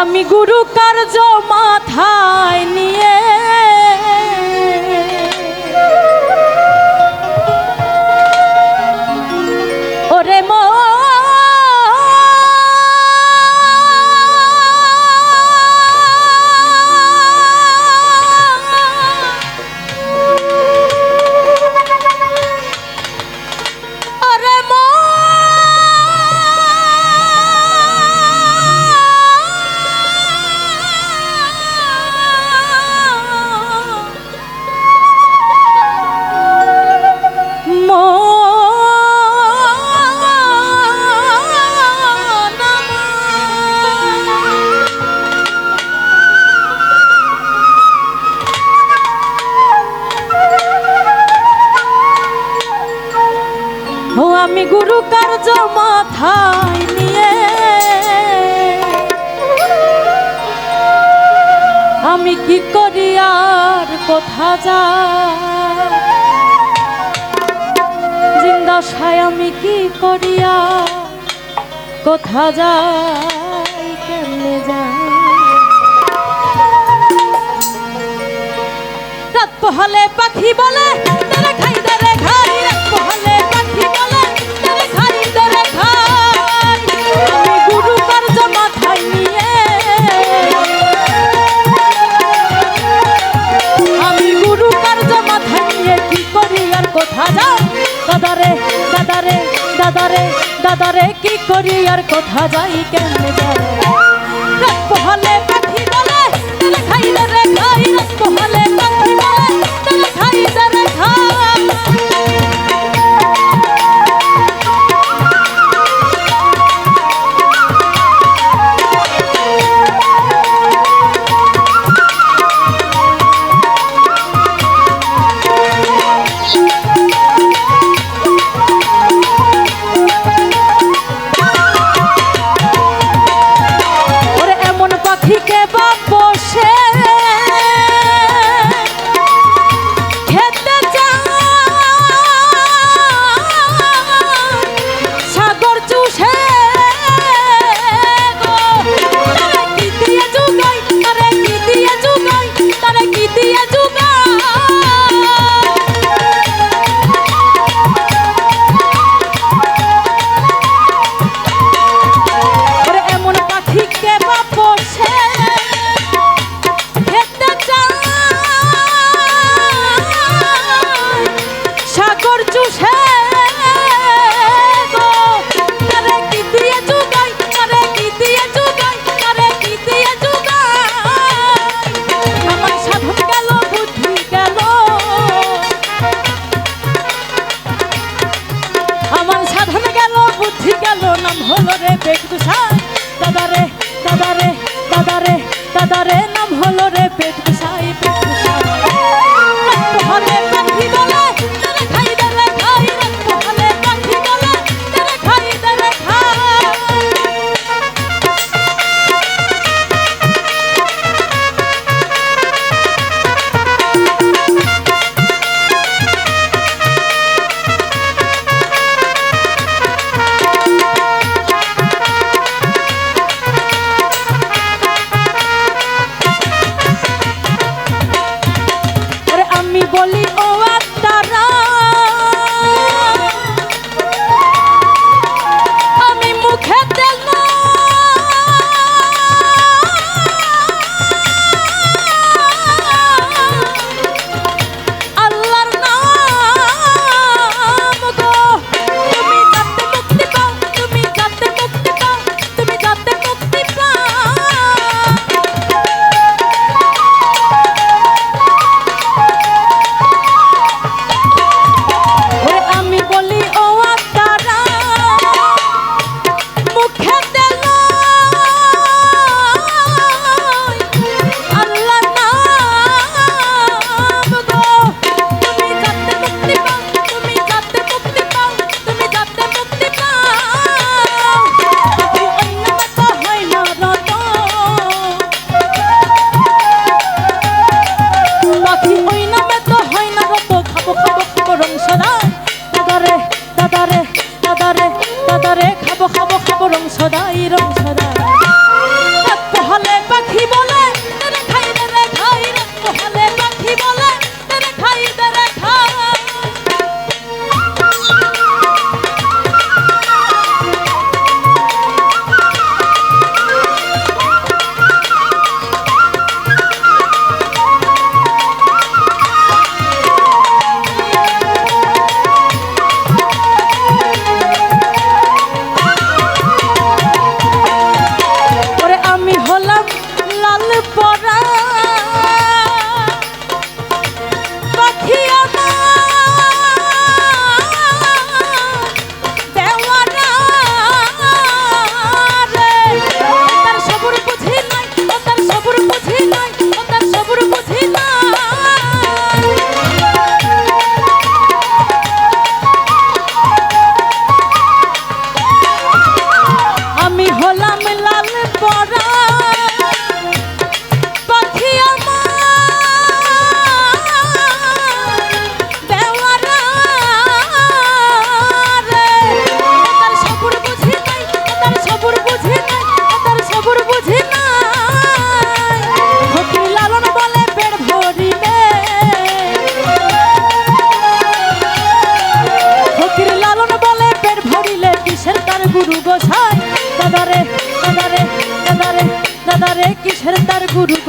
আমি গুরু কার্য মাথায় নিয়ে ওরে আমি গুরু কার্য মাথায় নিয়ে আমি কি করি আর কোথা যাই জিন্দাশায় আমি কি করিয়া কোথা যাই কেমনে যাই রাত পোহালে পাখি বলে তারা খাই তারা খাই রাত পোহালে পাখি বলে তারা খাই তারা খাই আমি গুরু কার্য মাথায় নিয়ে আমি গুরু কার্য মাথায় নিয়ে কি করি আর কোথা যাই দাদারে দাদারে দাদারে দাদারে কি করি আর কোথা যাই কেমনে যাই রাত পোহালে পাখি বলে তারা খাই তারা খাই রাত পোহালে পাখি বলে তারা খাই তারা খাই দাদারে দাদারে দাদারে দাদারে নাম হলো রে পেট গুসাই পেট গুসাই পোহালে পাখি বলে তারা খাই তারা খাই রাত পোহালে পাখি বলে তারা খাই তারা খাই বলি ও আত্মারা আমি মুখে তেল আল্লাহর নাম গো তুমি যাতে মুক্তি পাও তুমি যাতে মুক্তি পাও তুমি যাতে মুক্তি পাও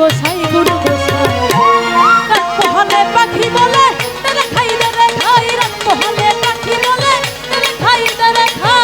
গোসাই গুরু গোসাই। রাত পোহালে পাখি বলে তেরে খাই তেরে খাই, রাত পোহালে পাখি বলে তেরে খাই তেরে খাই।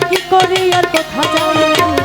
কি করি আর কোথা যাই।